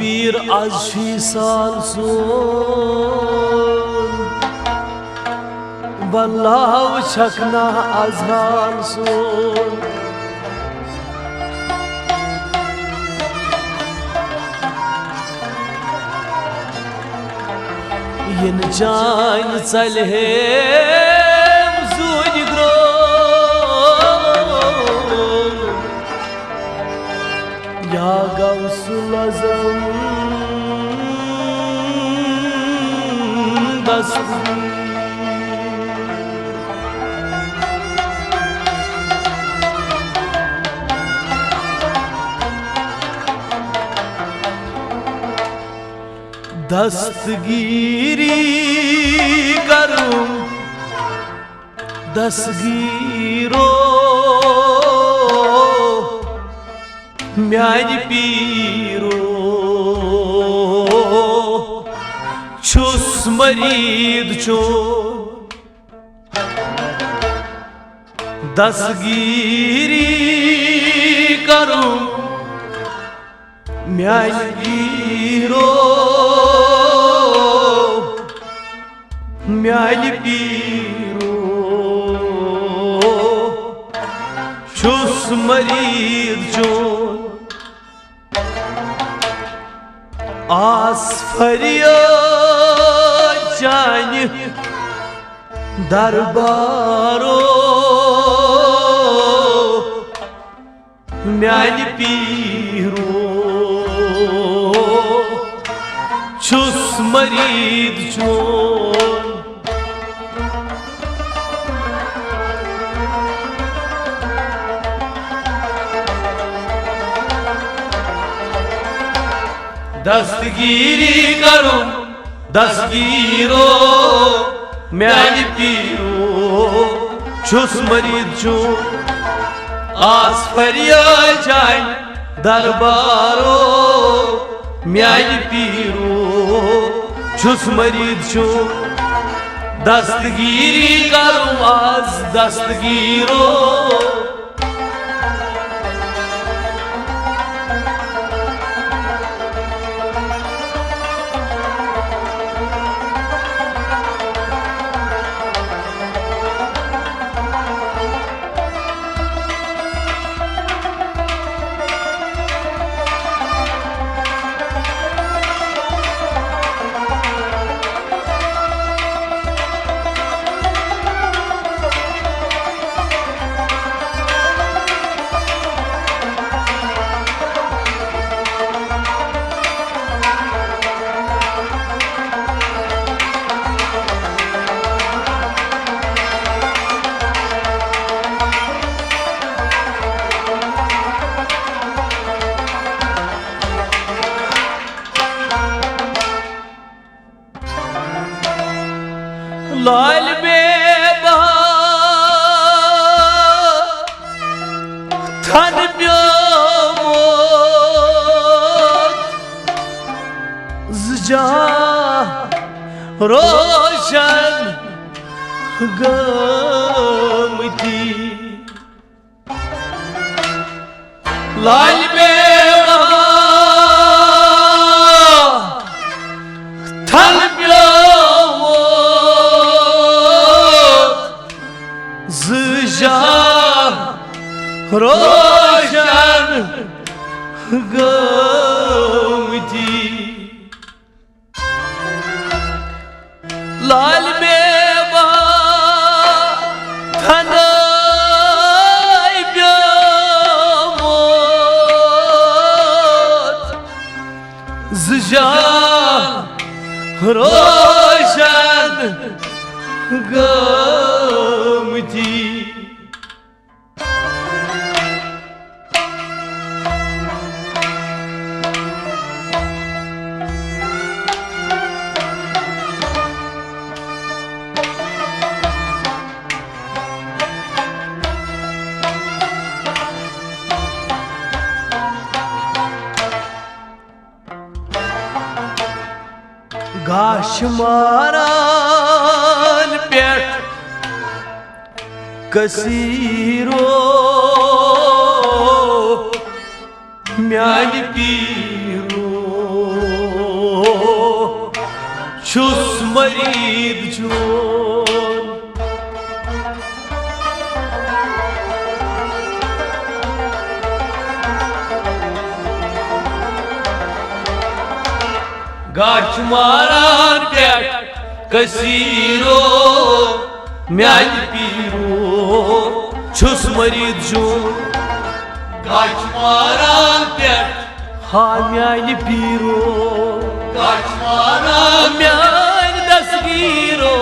पीर आज साल सोन बल्लाव छकना अजहाल सोन इन जान चल है जून ग्रो या गौसुल आज़म दस्तगीरी करूं दस्तगीरो म्यानी पीरो छुस मरीद चो दस्तगीरी करूं म्यानी पीरो म्यानी पीरो छुस मरीद चो आस फरियाद जाने दरबारो म्यानी पीरो छुस मरीद चो दस्तगीरी करूं दस्तगीरो म्यानी पीरो छुस मरीद चो आस फरियाद जाने दरबारो म्यानी पीरो छुस मरीद चो दस्तगीरी करूं आज दस्तगीरो लाल बेबा थन प्योमोत ज़जा रोशन गमती लाल बेबा थन रोशन गमती लाल बेबा थनाई ब्योमोत ज़जा रोशन गमती गाशमारान पेट कसीरो म्यानी पीरो छुस मरीद चोन गाछ मारान पेट कसीरो म्यान पीरो छुस मरीद चोन गाछ मारान पेट हा म्यान पीरो गाछ मारान म्यान दसगीरो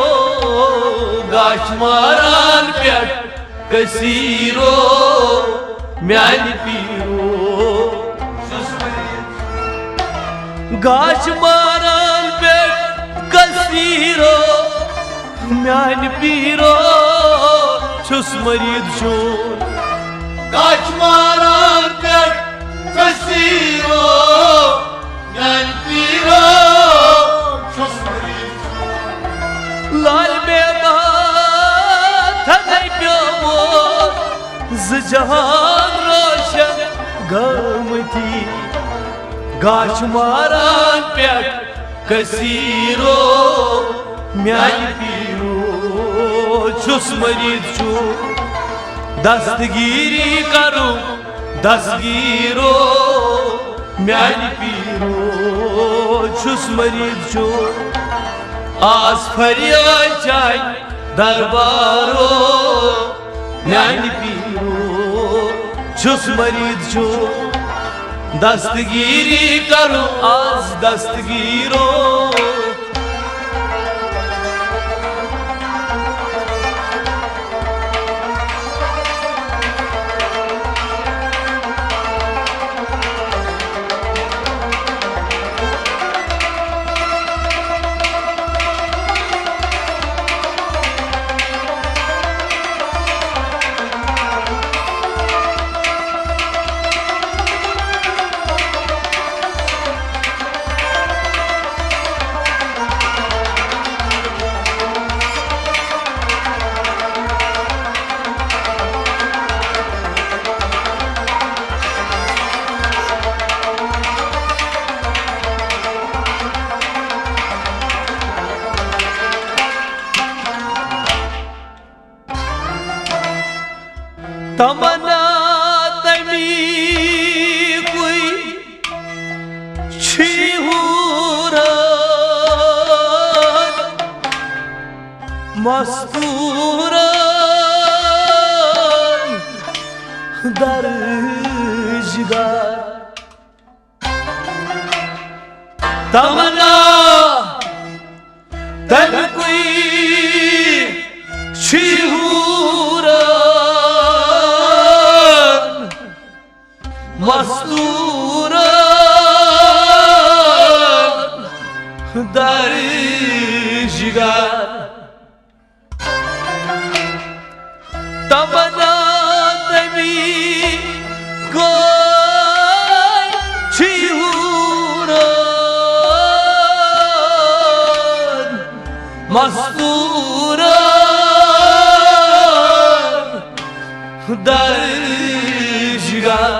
गाछ मारान पेट कसीरो म्यान पीरो गाछ मारान पेट कसीरो म्यान पीरो छुस मरीद चोन गाछ मारान पेट कसीरो म्यान पीरो छुस मरीद चोन लाल बेबा थनै प्योमो ज जहान रोशन गमती गाछ मारान पेट कसीरो म्यान पीरो छुस मरीद चोन दस्तगीरी करू दसगीरो म्यान पीरो छुस मरीद चोन आज फरियाद चाय दरबारो म्यान पीरो छुस मरीद चोन दस्तगीरी करूं आज दस्तगीरो तमन्ना तमी कोई छिहूरन मस्तूरन दर्जगार तमन्ना तम कोई छिहूरन मस्तूरन दर्जगार तमन्ना तमी कोई छिहूरन मस्तूरन दर्जगार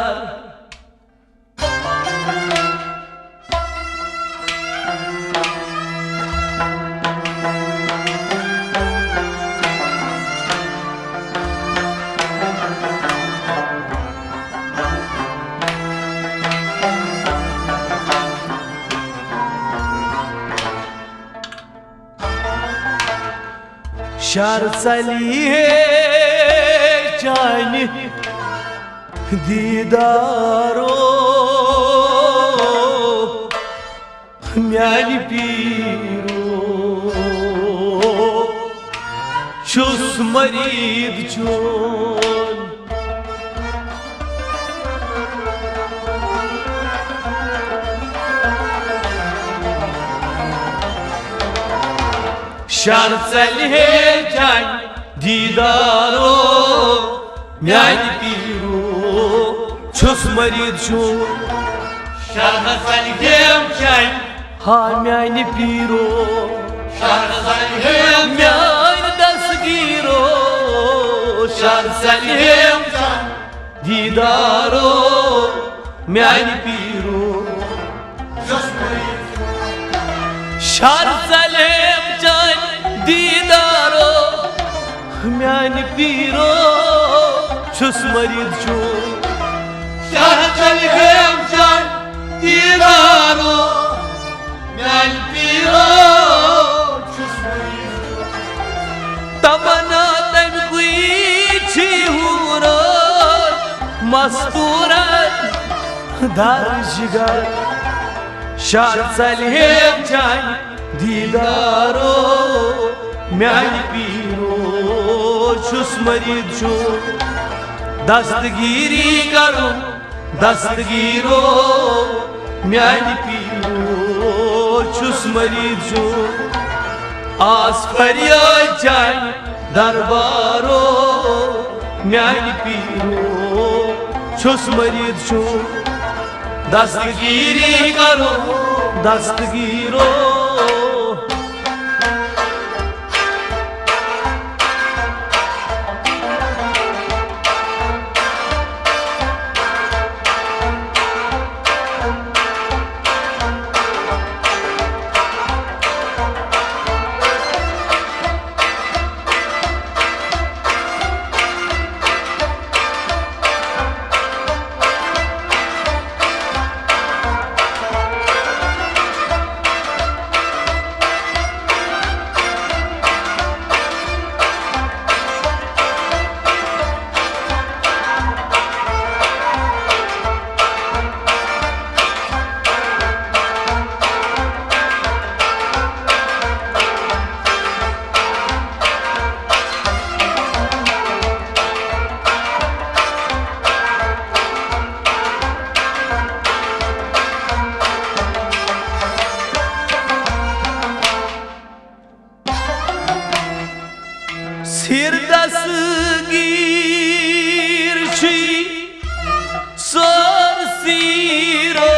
शर चली है चानी दीदारो म्यान पीरो छुस मरीद चोन शर चली है जान दीदारो म्यान पीरो छुस मरीद चोन शर चली है जान हा म्यान पीरो शर चली है म्यान दसगीरो शर चली है जान दीदारो म्यान पीरो छुस मरीद शहर सलेम जान दीदारो म्यान पीरो छुस मरीद छो शहर सलेम जान दीदारो म्यान पीरो छुस मरीद छो तमन्ना तम कोई छी हुरो मस्तूरा दारशिगार शहर सलेम जान दीदारो म्यान पीरो छुस मरीद छो दस्तगीरी करो दस्तगीरो म्यान पीरो छुस मरीद छो आस फरियाद जान दरबारो म्यान पीरो छुस मरीद छो दस्तगीरी करो दस्तगीरो सिर दस्तगीर छी सोर सिरो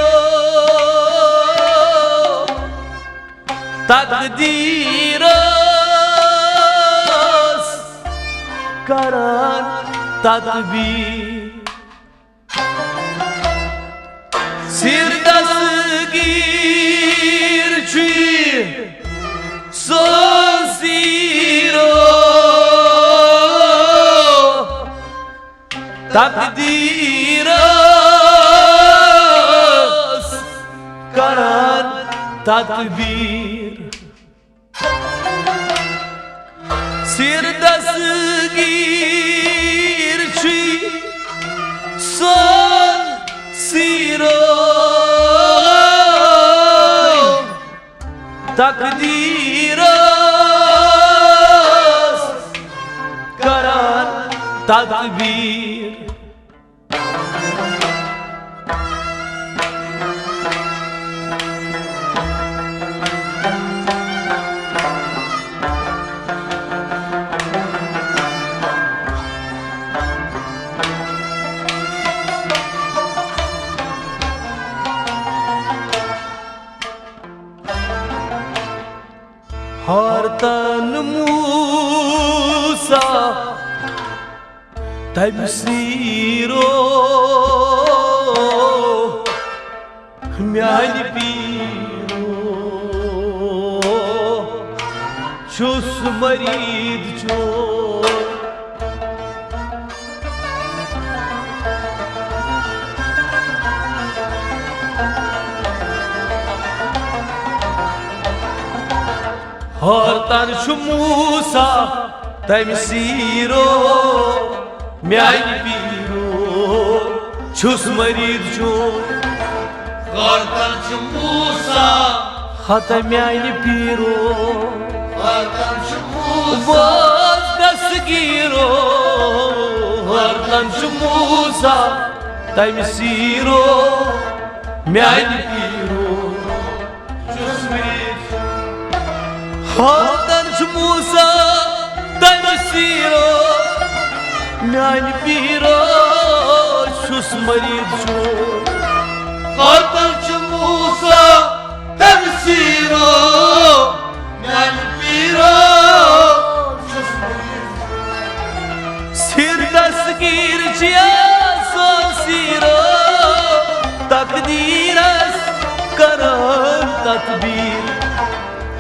तकदीरस करान तदबीर सिर दस्तगीर छी सोर सिरो तकदीरस करान तदबीर सिर दस्तगीर छी सोन सिरो तकदीरस करान तदबीर हर तन मूसा तबसीरो म्यान पीरो छुस मरीद छो हर तन मूसा तमसीरो म्यान पीरो छुस मरीद छो हर तन मूसा हत म्यान पीरो हर तन मूसा दस्तगीरो हर तन मूसा तमसीरो म्यान पीरो छुस मरीद हतन मूसा तमसीरो म्यान पीरो छुस मरीद छो हतन मूसा तमसीरो म्यान पीरो छुस मरीद सिर दस्तगीर जिया सो सिरो तकदीरस करान तदबीर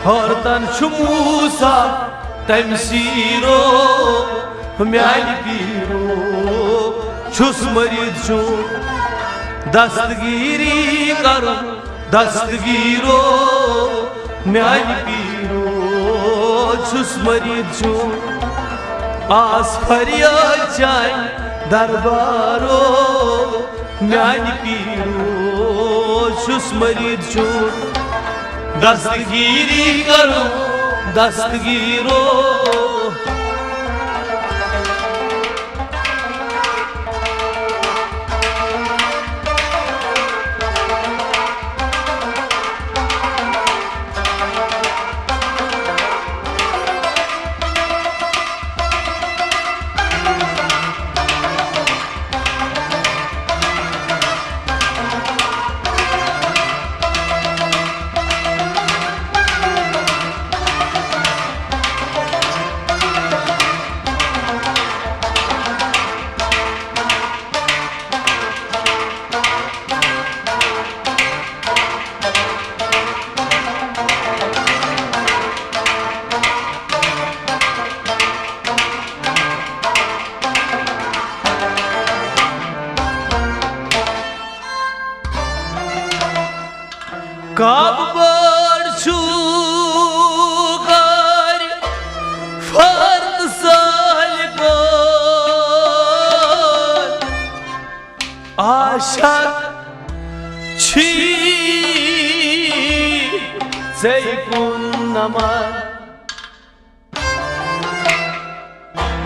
हरतन मूसा तमसीरो म्यान पीरो छुस मरीद जो दस्तगीरी करो दस्तगीरो म्यान पीरो छुस मरीद जो आस फरियाद जाए दरबारो म्यान पीरो छुस मरीद जो दस्तगीरी करो दस्तगीरो कब बड़छू कर फर्द साल को आशा छी से कुन्नमा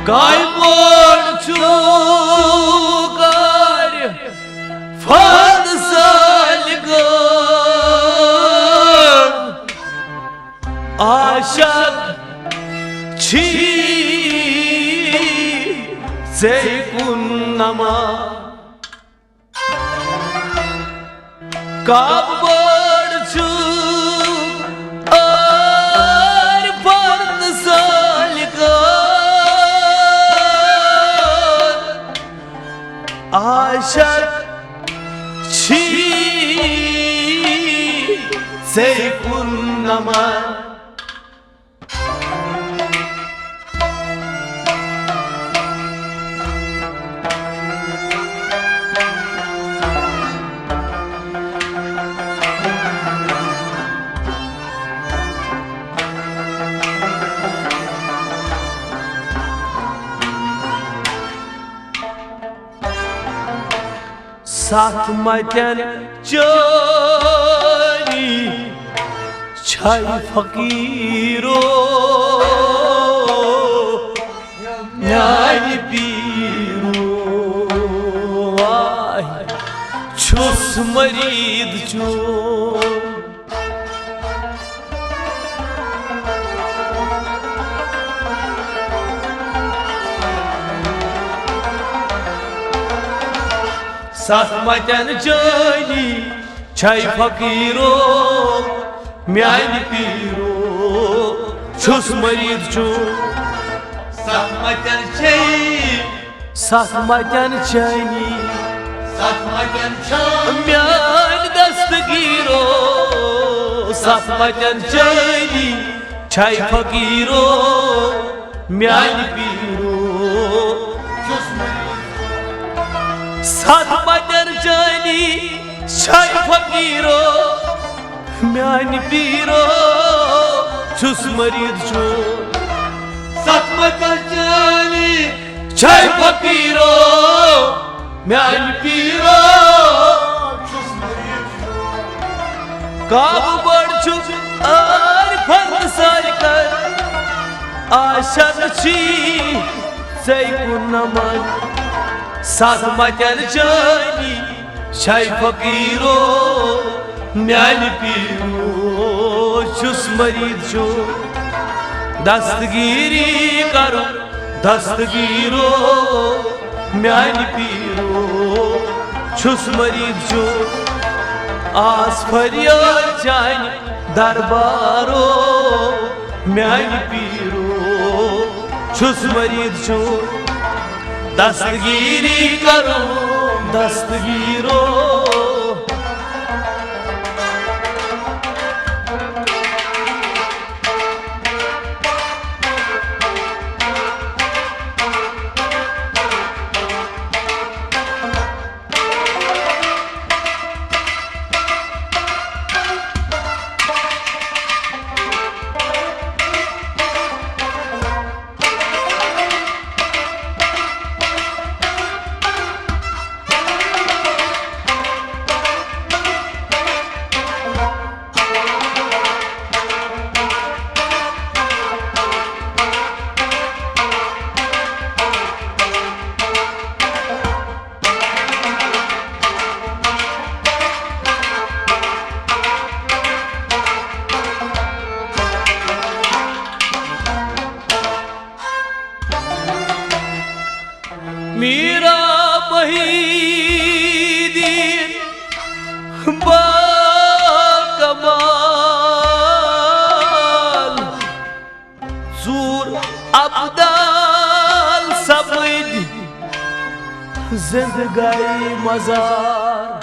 काय बड़छू कर फर्द साल को आशा छी से कुन्नमा कब बड़छू और फर्द साल का आशा छी से कुन्नमा साथ मचन चोरी छाई फकीरो न्याय पीरो छुस मरीद जो साथ मचन चली छाई फकीरो म्यान पीरो छुस मरीद जो साथ मचन चली म्यान दस्तगीरो साथ मचन चली छाई फकीरो म्यान पीरो साथ मचन चली छाई फकीरो म्यान पीरो छुस मरीद जो साथ मचन चली छाई फकीरो म्यान पीरो छुस मरीद जो कब बड़छू और फर्द साल कर आशा छी से कुन्नमा साथ मचन चली छाई फकीरो म्यान पीरो छुस मरीद जो दस्तगीरी करो दस्तगीरो म्यान पीरो छुस मरीद जो आस फरियाद जान दरबारो म्यान पीरो छुस मरीद जो दस्तगीरी करो दस्तगीरो मीरा महीदीन बाकमाल ज़ूर अब्दाल सब्द ज़िंदगाई मज़ार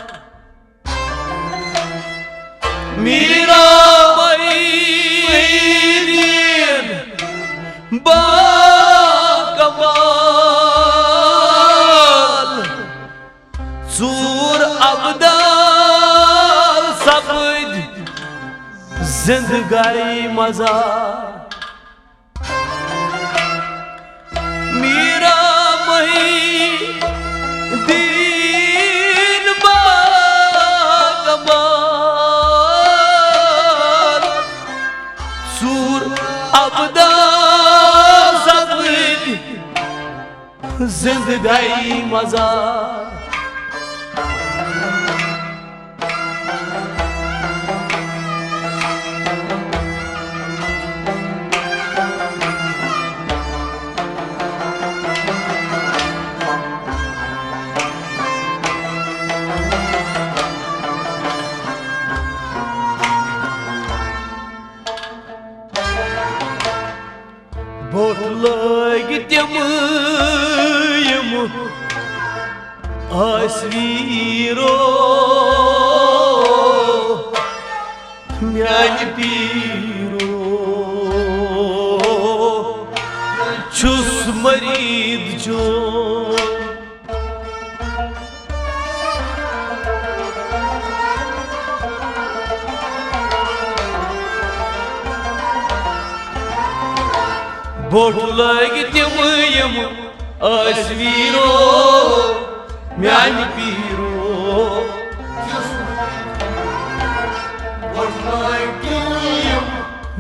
मीरा महीदीन बाकमाल ज़ूर अब्दाल सब्द ज़िंदगाई मज़ार मीरा महीदीन बाकमाल ज़ूर अब्दाल सब्द ज़िंदगाई मज़ार बोट लगी तम आसवीरो म्यान पीरो छुस मरीद जो बोट लगी तम आसवीरो म्यान पीरो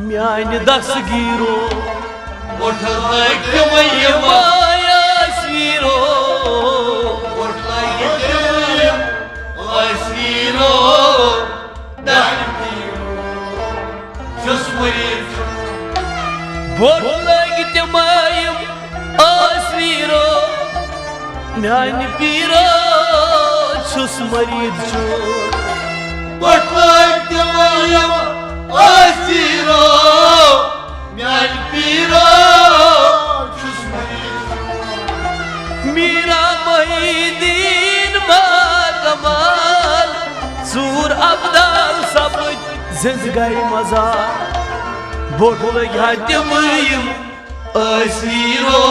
म्यान दस्तगीरो बोट लगी तम आसवीरो आसवीरो म्यान पीरो छुस मरीद बोट लगी तम आसवीरो म्यान पीरो छुस मरीद जो बोट लगी तम आसवीरो म्यान पीरो छुस मरीद मीरा महीदीन बाकमाल ज़ूर अब्दाल सब्द ज़िंदगाई मज़ार बोट लगी तम आसवीरो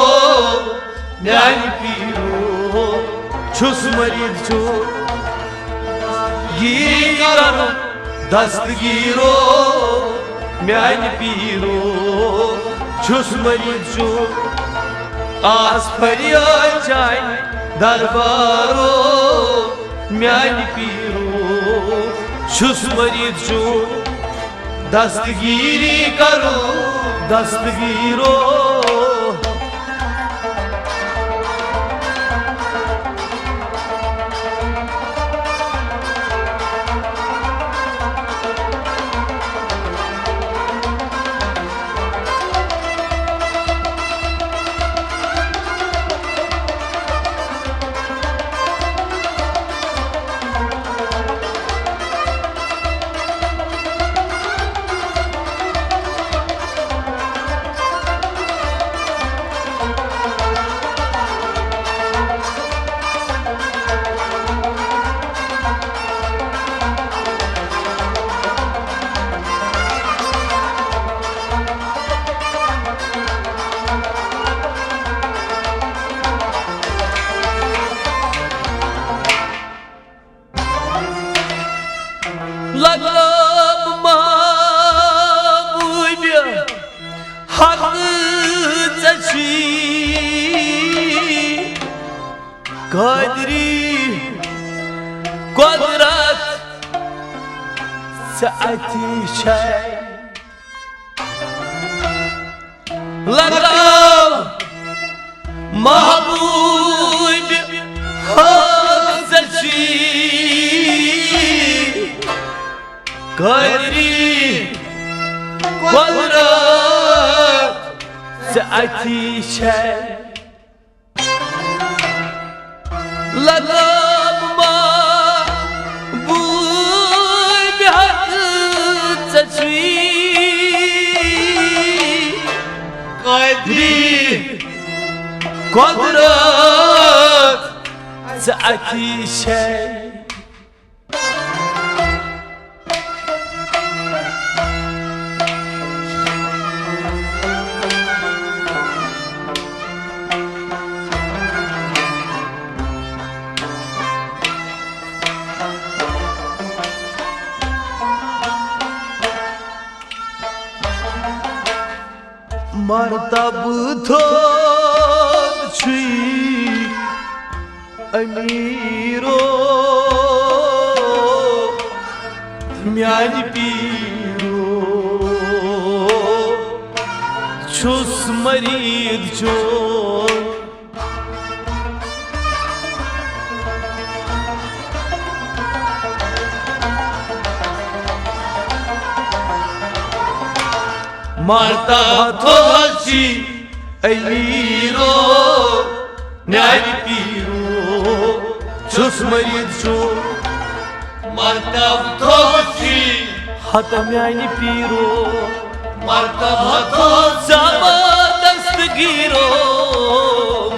म्यान पीरो छुस मरीद जो गिरी करो दस्तगीरो म्यान पीरो छुस मरीद जो आस फरियाद जाए दरबारो म्यान पीरो छुस मरीद जो दस्तगीरी करो दस्तगीरो लगब महबूब हक चची कादरी कुदरत साथी शाय लगब महबूब हक चची कादरी कुदरत साथी शाय लगम मा बुई बिहक चचवी قادری قدرت زعتی شی مرتب تھود چھی امیرو میانی پیرو چھس مرید چون مرتبہ تھوچی امیرو میانی پیرو چھس مرید چون مرتبہ تھوچی حت میانی پیرو مرتبہ تھوچی زبا دستگیرو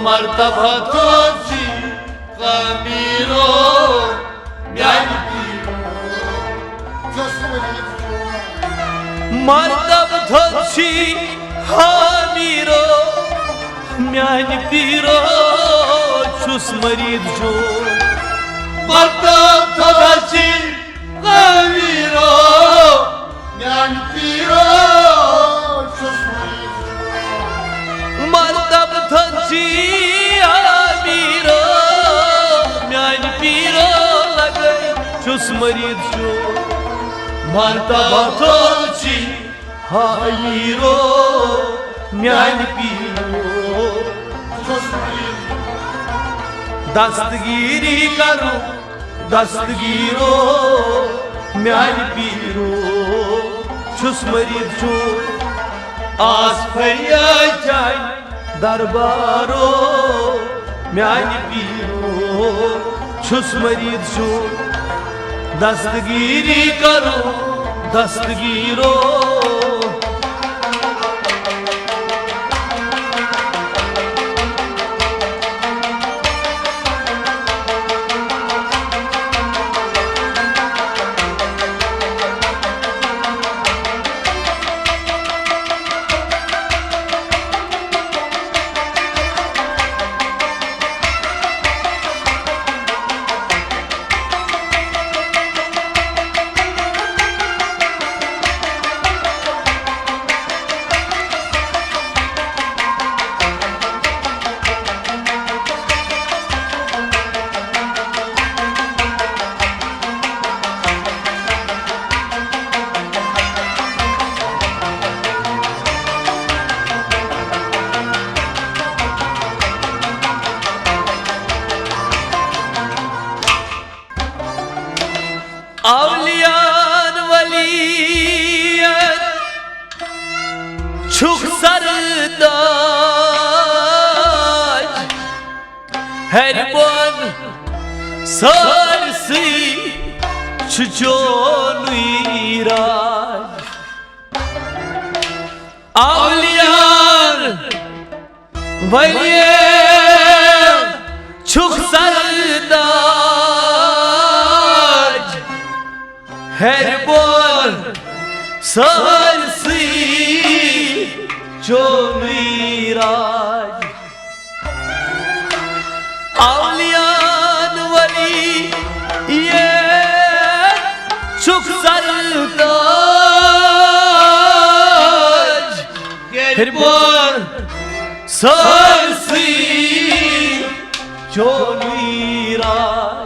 مرتبہ تھوچی قمیرو میانی پیرو چھس مرید مرتب تھوچی حامیرو میانی پیرو چھس مرید جو مرتب تھوچی حامیرو میانی پیرو چھس مرید جو مرتب تھوچی حامیرو میانی پیرو لگئی چھس مرید جو مرتبہ تھوچی حامیرو میانی پیرو دستگیری کرو دستگیرو میانی پیرو چھس مرید جو آس فریاد جائیں دربارو میانی پیرو چھس مرید جو دستگیری کرو دستگیرو اولیان ولیت چھک سرداج ہر بون سارسی چھچونی راج اولیان ولیت چھک سرداج ہر بول سارسی چونی راج اولیان ولی یہ چھک سرداج ہر بول سارسی چونی راج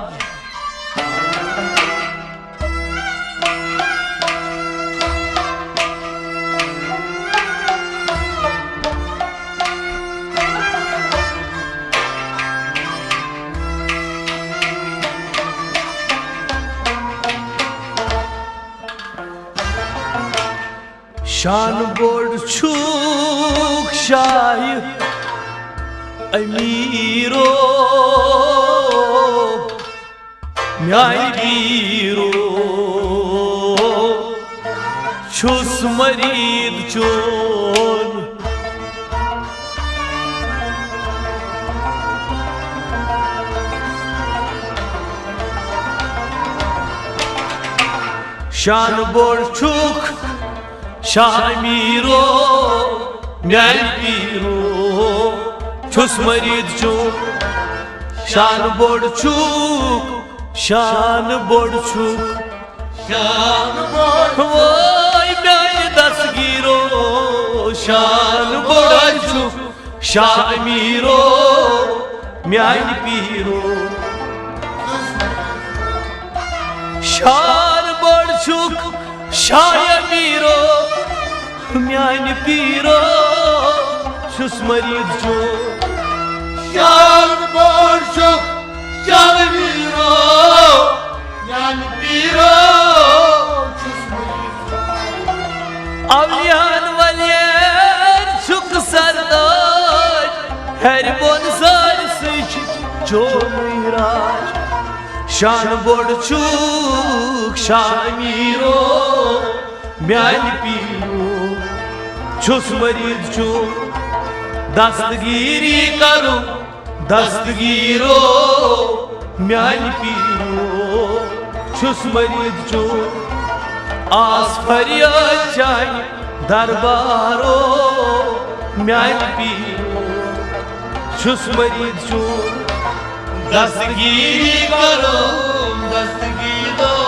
شان بوڑ چھوک شاہ امیرو میانہِ پیٖرو چھُس مریٖد چون شان بوٚڑ چھُکھ شاہ میٖرو میانہِ پیٖرو چھُس مریٖد چون شان بوٚڑ چھُکھ شان بوٚڑ چھُکھ شان بوٚڑ وٲے میانہِ دستگیٖرو شان بوٚڑ چھُکھ شاہ میٖرو میانہِ پیٖرو شان بوٚڑ چھُکھ شاہ میٖرو میانہِ پیٖرو چھُس مریٖد چون شان بوٚڑ چھُکھ شاہ میٖرو میانہِ پیٖرو چھُس مریٖد اولِیان ولین چھُکھ سرداج ہرِ بۄن سٲرسٕے چھِ چونُے راج شان بوٚڑ چھُکھ شاہ میٖرو میانہِ پیٖرو چھُس مریٖد چون دستگیٖری کرُن دستگیٖرو میانہِ پیٖرو چھُس مریٖد چون آس فریاد چانہِ دربارو میانہِ پیٖرو چھُس مریٖد چون دستگیٖری کرو دستگیٖرو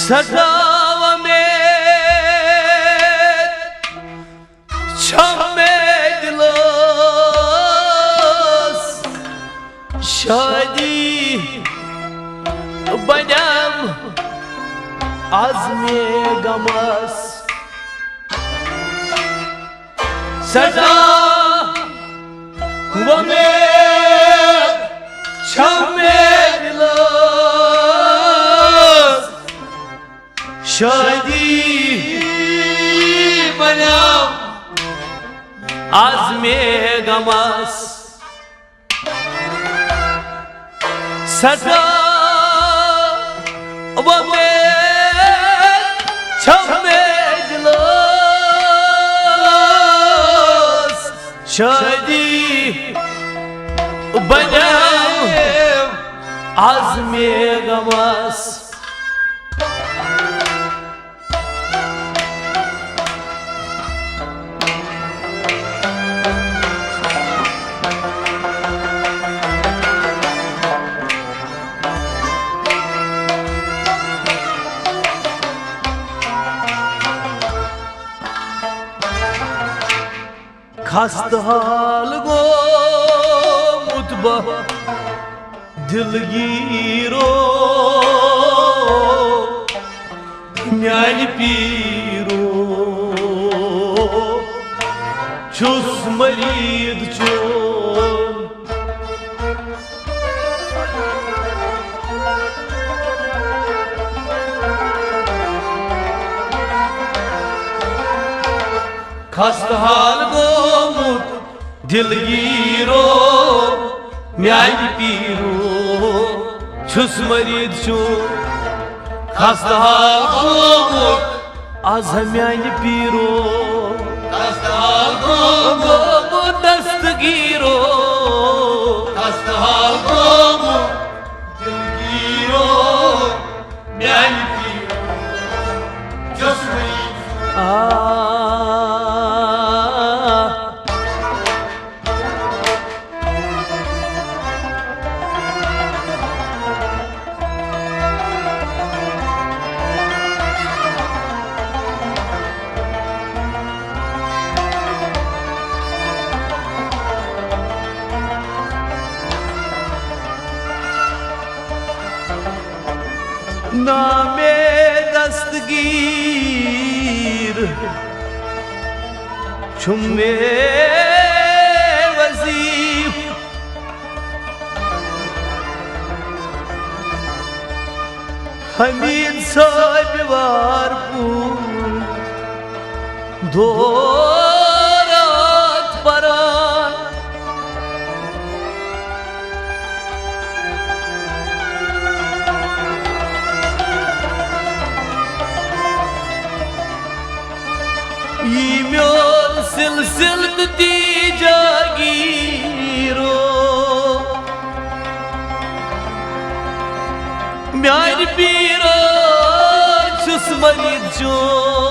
سٹاو مےٚ چھم مےٚ دِلس شادی بنیٚم آز مےٚ غمس سٹاو مےٚ چھم مےٚ دِلس شادی بنیٚم آز مےٚ غمس سٹاو مےٚ چھم مےٚ دِلس شادی بنیٚم آز مےٚ غمس خستہٕ حال گوٚمُت بہٕ دِلگیٖرو میانہِ پیٖرو چھُس مریٖد چون خستہٕ حال گوٚمُت دِلگیٖرو میانہِ پیٖرو چھُس مریٖد چون خستہٕ حال گوٚمُت آز میانہِ پیٖرو خستہٕ حال گوٚمُت دستگیٖرو خستہٕ حال گوٚمُت دِلگیٖرو میانہِ پیٖرو çözmeyi नामे दस्तगीर छुमे वजीफ हमीद साहिबार दोरात परान Yimion silsil ti jagiro Myani pira chus marid jo